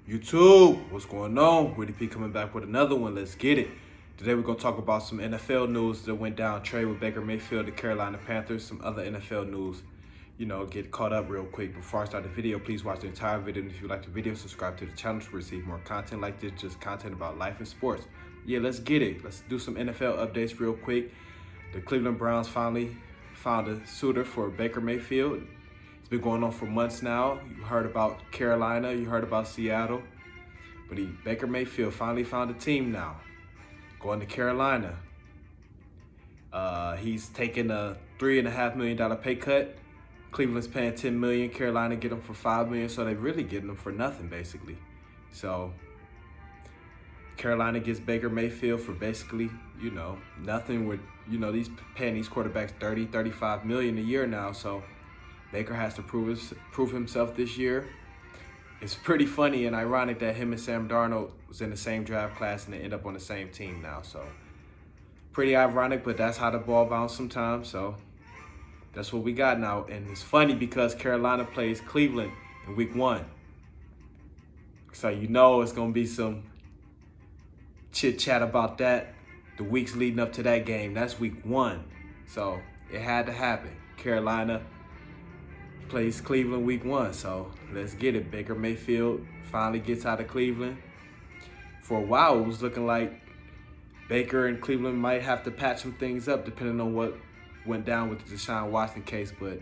YouTube, what's going on? Woody P coming back with another one. Let's get it. Today we're going to talk about some NFL news that went down. Trade with Baker Mayfield, the Carolina Panthers, some other NFL news. Get caught up real quick. Before I start the video, please watch the entire video. And if you like the video, subscribe to the channel to receive more content like this, just content about life and sports. Yeah, let's get it. Let's do some NFL updates real quick. The Cleveland Browns finally found a suitor for Baker Mayfield. It's been going on for months now. You heard about Carolina, you heard about Seattle, but Baker Mayfield finally found a team now. Going to Carolina. He's taking a $3.5 million pay cut. Cleveland's paying $10 million. Carolina get him for $5 million, so they're really getting him for nothing, basically. So Carolina gets Baker Mayfield for basically, nothing. With these paying these quarterbacks $30, $35 million a year now. So Baker has to prove himself this year. It's pretty funny and ironic that him and Sam Darnold was in the same draft class and they end up on the same team now. So pretty ironic, but that's how the ball bounces sometimes. So that's what we got now. And it's funny because Carolina plays Cleveland in week 1. So it's going to be some chit chat about that the weeks leading up to that game. That's week 1. So it had to happen. Carolina plays Cleveland week 1, so let's get it. Baker Mayfield finally gets out of Cleveland. For a while, it was looking like Baker and Cleveland might have to patch some things up depending on what went down with the Deshaun Watson case, but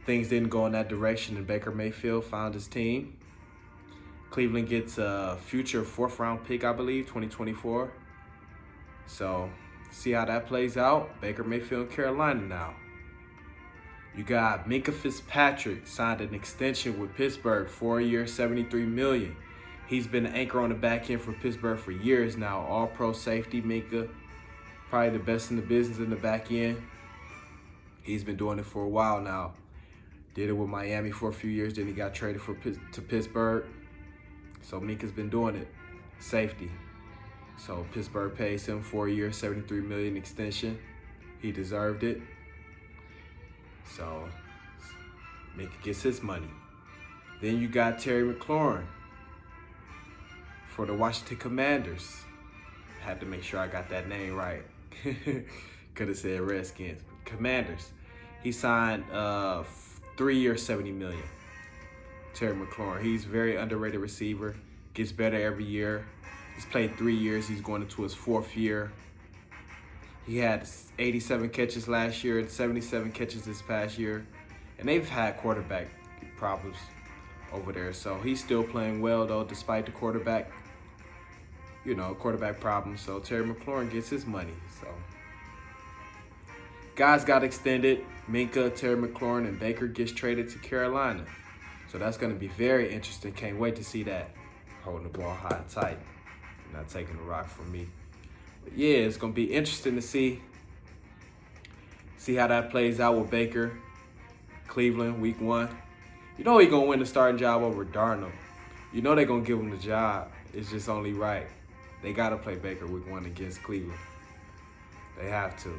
things didn't go in that direction, and Baker Mayfield found his team. Cleveland gets a future 4th-round pick, I believe, 2024. So see how that plays out. Baker Mayfield in Carolina now. You got Minkah Fitzpatrick signed an extension with Pittsburgh, 4 years, $73 million. He's been an anchor on the back end for Pittsburgh for years now. All-pro safety, Minkah, probably the best in the business in the back end. He's been doing it for a while now. Did it with Miami for a few years, then he got traded to Pittsburgh. So Minkah's been doing it, safety. So Pittsburgh pays him 4 years, $73 million extension. He deserved it. So Minkah gets his money. Then you got Terry McLaurin for the Washington Commanders. Had to make sure I got that name right. Could have said Redskins. Commanders. He signed 3 years, $70 million. Terry McLaurin. He's a very underrated receiver. Gets better every year. He's played 3 years. He's going into his 4th year. He had 87 catches last year and 77 catches this past year. And they've had quarterback problems over there. So he's still playing well, though, despite the quarterback problems. So Terry McLaurin gets his money. So guys got extended. Minkah, Terry McLaurin, and Baker gets traded to Carolina. So that's going to be very interesting. Can't wait to see that. Holding the ball high and tight. Not taking the rock from me. But yeah, it's going to be interesting to see how that plays out with Baker. Cleveland, week 1. He's going to win the starting job over Darnold. They're going to give him the job. It's just only right. They got to play Baker week 1 against Cleveland. They have to.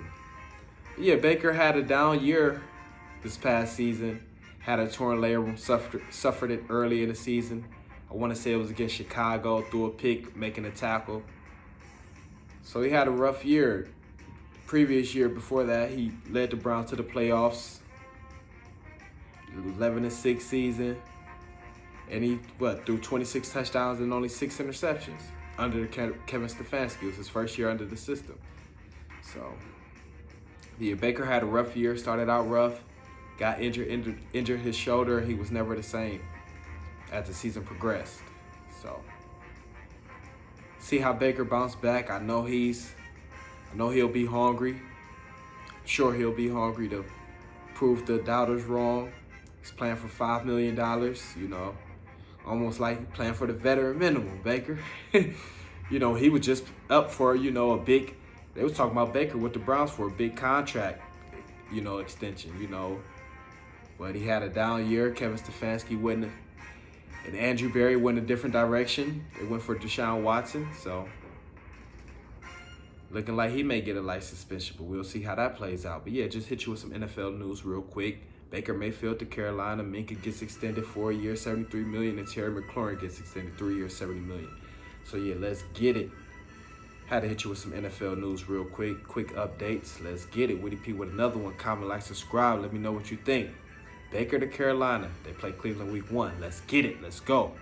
But yeah, Baker had a down year this past season. Had a torn labrum, suffered it early in the season. I want to say it was against Chicago, threw a pick, making a tackle. So he had a rough year. Previous year before that, he led the Browns to the playoffs. 11-6 season. And he, threw 26 touchdowns and only 6 interceptions under Kevin Stefanski. It was his first year under the system. So, yeah, Baker had a rough year, started out rough, got injured his shoulder. He was never the same as the season progressed. So, see how Baker bounced back. I know he'll be hungry. I'm sure he'll be hungry to prove the doubters wrong. He's playing for $5 million, almost like playing for the veteran minimum, Baker. He was just up for, a big, they was talking about Baker with the Browns for a big contract, extension, But he had a down year. Kevin Stefanski went, and Andrew Berry went a different direction. They went for Deshaun Watson, so looking like he may get a light suspension, but we'll see how that plays out. But yeah, just hit you with some NFL news real quick. Baker Mayfield to Carolina. Minka gets extended 4 years, $73 million, and Terry McLaurin gets extended 3 years, $70 million. So yeah, let's get it. Had to hit you with some NFL news real quick. Quick updates. Let's get it. Woody P with another one. Comment, like, subscribe. Let me know what you think. Baker to Carolina. They play Cleveland week 1. Let's get it. Let's go.